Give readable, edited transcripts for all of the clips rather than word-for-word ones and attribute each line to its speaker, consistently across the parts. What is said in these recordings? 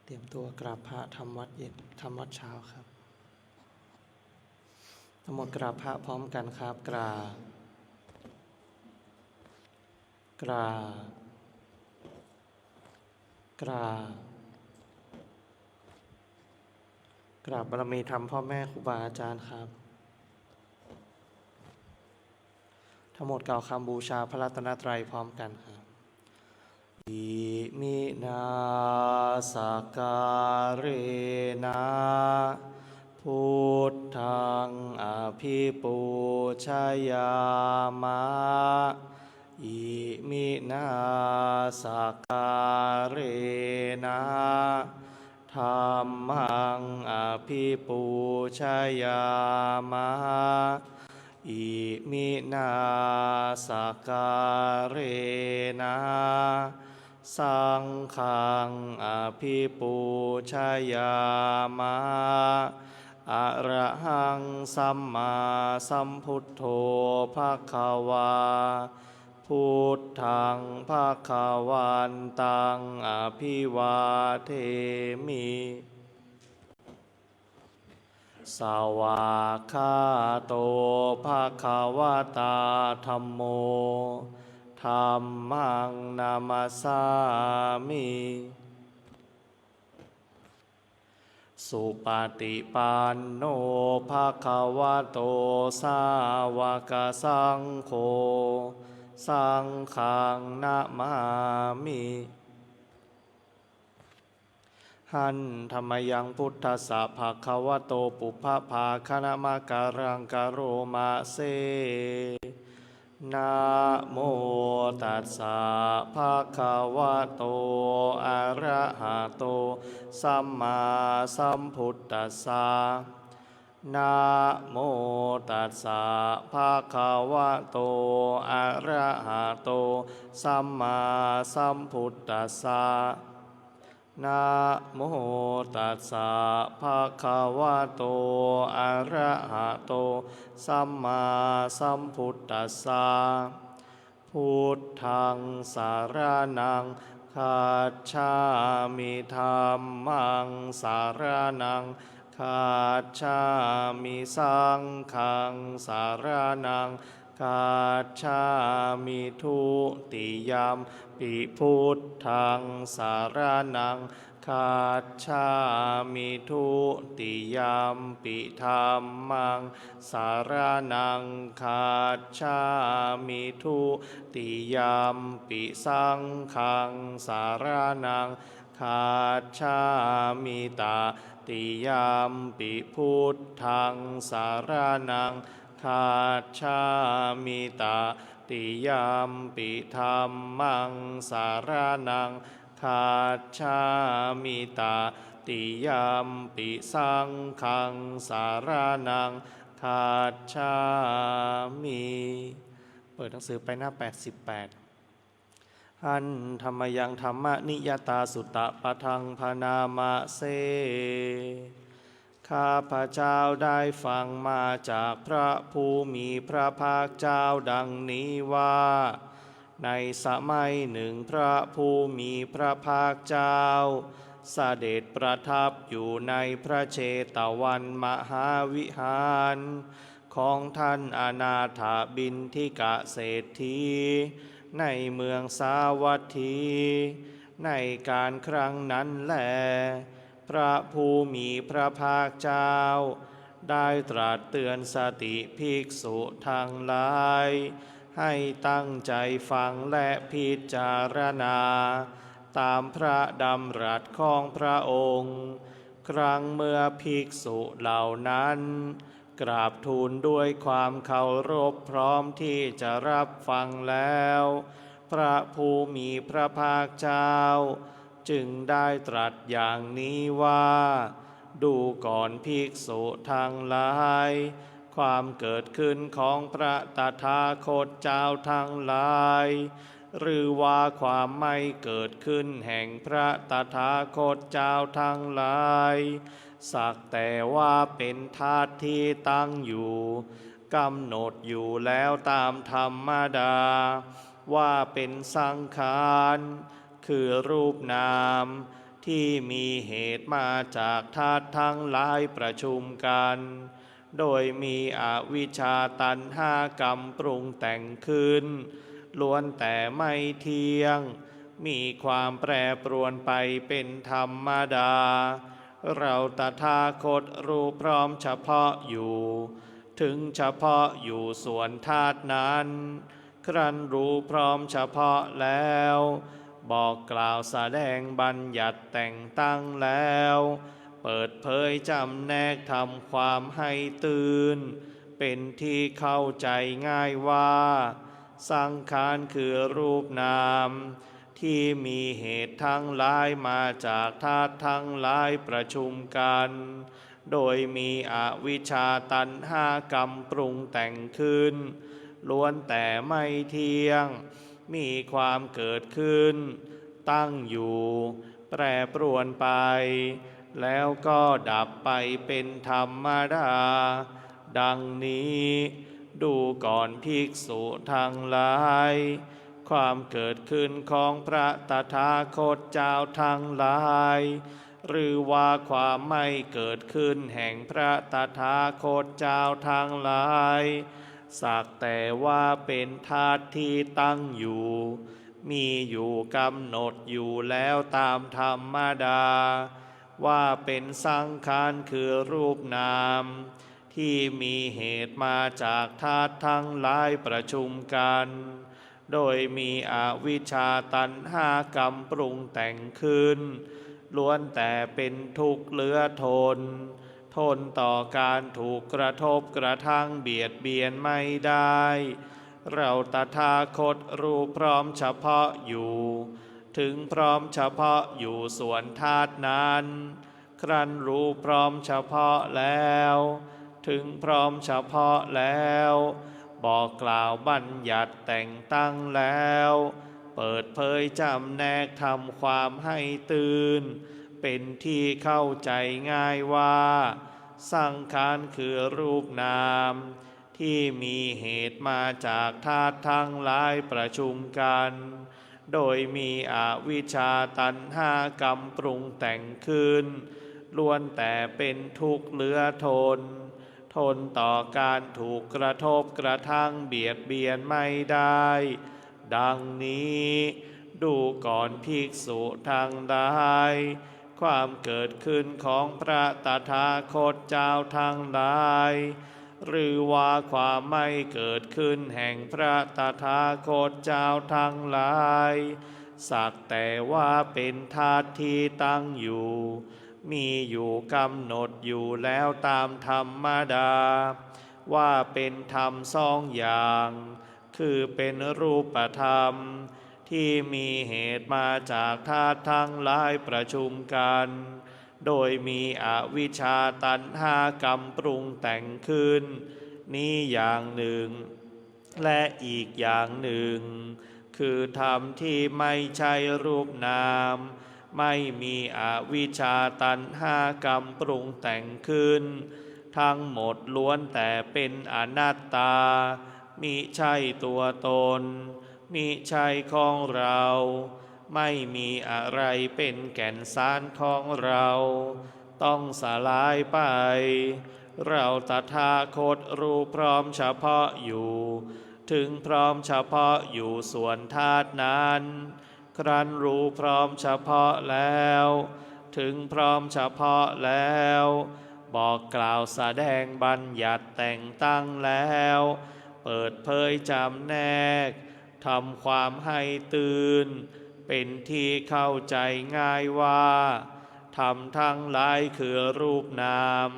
Speaker 1: เตรียมตัวกราบพระทำวัดเย็นทำวัดเช้าครับทั้งหมดกราบพระพร้อมกันครับกราบกราบกราบกราบบารมีธรรมพ่อแม่ครูบาอาจารย์ครับทั้งหมดกล่าวคำบูชาพระรัตนตรัยพร้อมกันครับอิมินาสการะนะพุทธังอภิปูชยามะอิมินาสการะนะธัมมังอภิปูชยามะอิมินาสการะนะสังฆังอภิปูชยามะอะระหังสัมมาสัมพุทโธภควาพุทธังภควันตังอภิวาเทมิสวากขาโตภควตาธัมโมธัมมังนามัสสามิสุปฏิปันโนภควโตสาวกสังโฆสังฆังนะมามิหันธรรมยังพุทธัสสะภควโตปุพพาคณมะการังกโรมะเสนะโมตัสสะภะคะวะโตอะระหะโตสัมมาสัมพุทธัสสะนะโมตัสสะภะคะวะโตอะระหะโตสัมมาสัมพุทธัสสะนะโมตัสสะภะคะวะโตอะระหะโตสัมมาสัมพุทธัสสะพุทธังสารนังคัจฉามิธัมมังสารนังคัจฉามิสังฆังสารนังคัจฉามิทุติยัมปิพุทธังสารนังคัจฉามิทุติยัมปิธัมมังสารนังคัจฉามิทุติยัมปิสังฆังสารนังคัจฉามิตติยัมปิพุทธังสารนังคัจฉามิตติยัมปิธัมมังสารนังคัจฉามิตติยัมปิสังฆังสารนังคัจฉามิเปิดหนังสือไปหน้า88หันธรรมยังธรรมนิยตาสุตตะปะทังพนามะเสข้าพระเจ้าได้ฟังมาจากพระผู้มีพระภาคเจ้าดังนี้ว่าในสมัยหนึ่งพระผู้มีพระภาคเจ้าเสด็จประทับอยู่ในพระเชตวันมหาวิหารของท่านอนาถบิณฑิกเศรษฐีในเมืองสาวัตถีในการครั้งนั้นแลพระผู้มีพระภาคเจ้าได้ตรัสเตือนสติภิกษุทั้งหลายให้ตั้งใจฟังและพิจารณาตามพระดำรัสของพระองค์ครั้งเมื่อภิกษุเหล่านั้นกราบทูลด้วยความเคารพพร้อมที่จะรับฟังแล้วพระผู้มีพระภาคเจ้าจึงได้ตรัสอย่างนี้ว่าดูก่อนภิกษุทั้งหลายความเกิดขึ้นของพระตถาคตเจ้าทั้งหลายหรือว่าความไม่เกิดขึ้นแห่งพระตถาคตเจ้าทั้งหลายสักแต่ว่าเป็นธาตุที่ตั้งอยู่กำหนดอยู่แล้วตามธรรมดาว่าเป็นสังขารคือรูปนาม ที่มีเหตุมาจากธาตุทั้งหลายประชุมกันโดยมีอวิชชาตัณหากรรมปรุงแต่งขึ้นล้วนแต่ไม่เที่ยงมีความแปรปรวนไปเป็นธรรมดาเราตถาคตรู้พร้อมเฉพาะอยู่ถึงเฉพาะอยู่ส่วนธาตุนั้นครั้นรู้พร้อมเฉพาะแล้วบอกกล่าวแสดงบัญญัติแต่งตั้งแล้วเปิดเผยจำแนกทำความให้ตื่นเป็นที่เข้าใจง่ายว่าสังขารคือรูปนามที่มีเหตุทั้งหลายมาจากธาตุทั้งหลายประชุมกันโดยมีอวิชชาตัณหากรรมปรุงแต่งขึ้นล้วนแต่ไม่เที่ยงมีความเกิดขึ้นตั้งอยู่แปรปรวนไปแล้วก็ดับไปเป็นธรรมดาดังนี้ดูก่อนภิกษุทั้งหลายความเกิดขึ้นของพระตถาคตเจ้าทั้งหลายหรือว่าความไม่เกิดขึ้นแห่งพระตถาคตเจ้าทั้งหลายสักแต่ว่าเป็นธาตุที่ตั้งอยู่มีอยู่กำหนดอยู่แล้วตามธรรมดาว่าเป็นสังขารคือรูปนามที่มีเหตุมาจากธาตุทั้งหลายประชุมกันโดยมีอวิชชาตัณหากรรมปรุงแต่งขึ้นล้วนแต่เป็นทุกข์เหลือทนทนต่อการถูกกระทบกระทั่งเบียดเบียนไม่ได้เราตถาคตรู้พร้อมเฉพาะอยู่ถึงพร้อมเฉพาะอยู่ส่วนธาตุนั้นครั้นรู้พร้อมเฉพาะแล้วถึงพร้อมเฉพาะแล้วบอกกล่าวบัญญัติแต่งตั้งแล้วเปิดเผยจำแนกทำความให้ตื่นเป็นที่เข้าใจง่ายว่าสังขารคือรูปนามที่มีเหตุมาจากธาตุทั้งหลายประชุมกันโดยมีอวิชชาตัณหากรรมปรุงแต่งขึ้นล้วนแต่เป็นทุกข์เหลือทนทนต่อการถูกกระทบกระทั่งเบียดเบียนไม่ได้ดังนี้ดูก่อนภิกษุทั้งหลายความเกิดขึ้นของพระตถาคตเจ้าทั้งหลายหรือว่าความไม่เกิดขึ้นแห่งพระตถาคตเจ้าทั้งหลายสักแต่ว่าเป็นธาตุที่ตั้งอยู่มีอยู่กำหนดอยู่แล้วตามธรรมดาว่าเป็นธรรมสองอย่างคือเป็นรูปธรรมที่มีเหตุมาจากธาตุทั้งหลายประชุมกันโดยมีอวิชชาตัณหากรรมปรุงแต่งขึ้นนี้อย่างหนึ่งและอีกอย่างหนึ่งคือธรรมที่ไม่ใช่รูปนามไม่มีอวิชชาตัณหากรรมปรุงแต่งขึ้นทั้งหมดล้วนแต่เป็นอนัตตามิใช่ตัวตนมิใช่ของเราไม่มีอะไรเป็นแก่นสารของเราต้องสลายไปเราตถาคตรู้พร้อมเฉพาะอยู่ถึงพร้อมเฉพาะอยู่ส่วนธาตุนั้นครั้นรู้พร้อมเฉพาะแล้วถึงพร้อมเฉพาะแล้วบอกกล่าวแสดงบัญญัติแต่งตั้งแล้วเปิดเผยจำแนกทำความให้ตื่นเป็นที่เข้าใจง่ายว่าธรรมทั้งหลายคือรูปนาม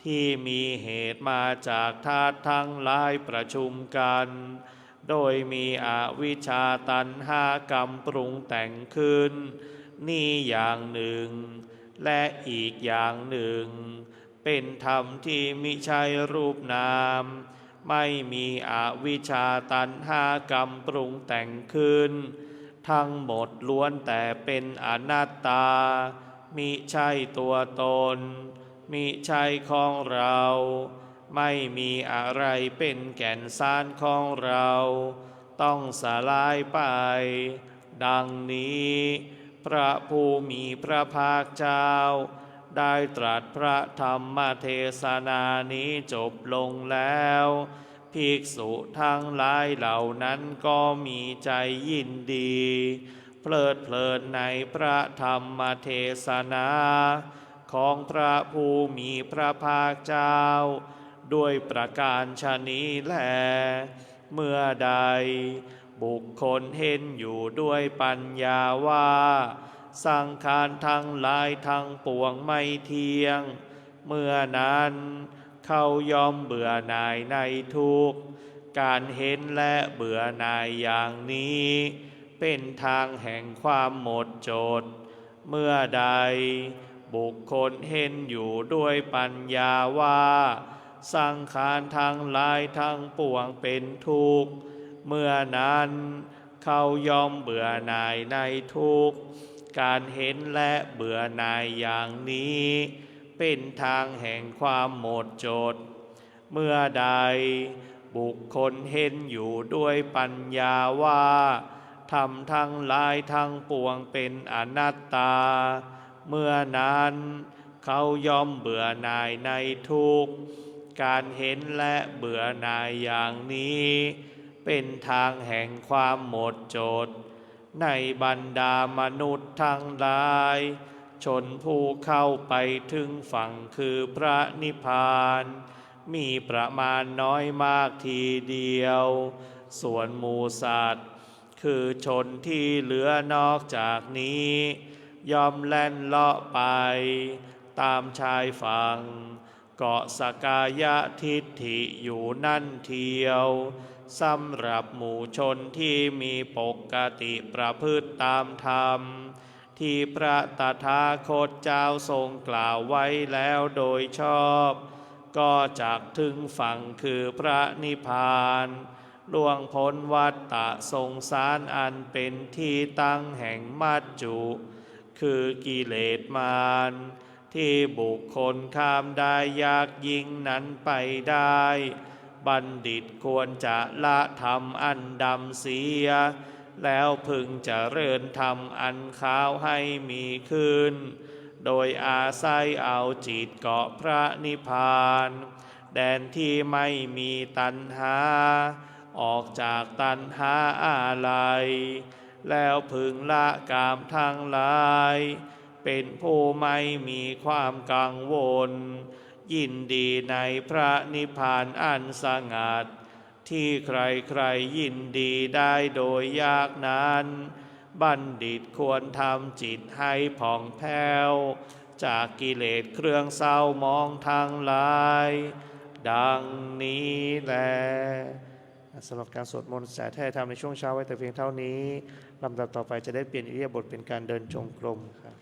Speaker 1: ที่มีเหตุมาจากธาตุทั้งหลายประชุมกันโดยมีอวิชชาตัณหากรรมปรุงแต่งขึ้นนี่อย่างหนึ่งและอีกอย่างหนึ่งเป็นธรรมที่มิใช่รูปนามไม่มีอวิชชาตัณหากรรมปรุงแต่งขึ้นทั้งหมดล้วนแต่เป็นอนัตตามิใช่ตัวตนมิใช่ของเราไม่มีอะไรเป็นแก่นสารของเราต้องสลายไปดังนี้ พระผู้มีพระภาคเจ้าได้ตรัสพระธรรมเทศนานี้จบลงแล้วภิกษุทั้งหลายเหล่านั้นก็มีใจยินดีเพลิดเพลินในพระธรรมเทศนาของพระผู้มีพระภาคเจ้าด้วยประการฉะนี้แลเมื่อใดบุคคลเห็นอยู่ด้วยปัญญาว่าสังขารทั้งหลายทั้งปวงไม่เที่ยงเมื่อนั้นเขายอมเบื่อหน่ายในทุกข์การเห็นและเบื่อหน่ายอย่างนี้เป็นทางแห่งความหมดจดเมื่อใดบุคคลเห็นอยู่ด้วยปัญญาว่าสังขารทั้งหลายทั้งปวงเป็นทุกข์เมื่อนั้นเขายอมเบื่อหน่ายในทุกข์การเห็นและเบื่อหน่ายอย่างนี้เป็นทางแห่งความหมดจดเมื่อใดบุคคลเห็นอยู่ด้วยปัญญาว่าธรรมทั้งหลายทั้งปวงเป็นอนัตตาเมื่อนั้นเขายอมเบื่อหน่ายในทุกข์การเห็นและเบื่อหน่ายอย่างนี้เป็นทางแห่งความหมดจดในบรรดามนุษย์ทั้งหลายชนผู้เข้าไปถึงฝั่งคือพระนิพพานมีประมาณน้อยมากทีเดียวส่วนหมู่สัตว์คือชนที่เหลือนอกจากนี้ยอมแล่นเลาะไปตามชายฝั่งเกาะสกายทิฏฐิอยู่นั่นเทียวสำหรับหมู่ชนที่มีปกติประพฤติตามธรรมที่พระตถาคตเจ้าทรงกล่าวไว้แล้วโดยชอบก็จักถึงฝั่งคือพระนิพพานล่วงพ้นวัฏฏะสงสารอันเป็นที่ตั้งแห่งมัจจุคือกิเลสมารที่บุคคลข้ามได้ยากยิ่งนั้นไปได้บัณฑิตควรจะละธรรมอันดำเสียแล้วพึงเจริญธรรมอันขาวให้มีขึ้นโดยอาศัยเอาจิตเกาะพระนิพพานแดนที่ไม่มีตัณหาออกจากตัณหาอะไรแล้วพึงละกามทั้งหลายเป็นผู้ไม่มีความกังวลยินดีในพระนิพพานอันสงัดที่ใครๆยินดีได้โดยยากนั้นบัณฑิตควรทำจิตให้ผ่องแผ้วจากกิเลสเครื่องเศร้ามองทั้งหลายดังนี้แลสำหรับการสวดมนต์สายแท้ธรรมในช่วงเช้าไว้แต่เพียงเท่านี้ลำดับต่อไปจะได้เปลี่ยนอิริยาบถเป็นการเดินจงกรมครับ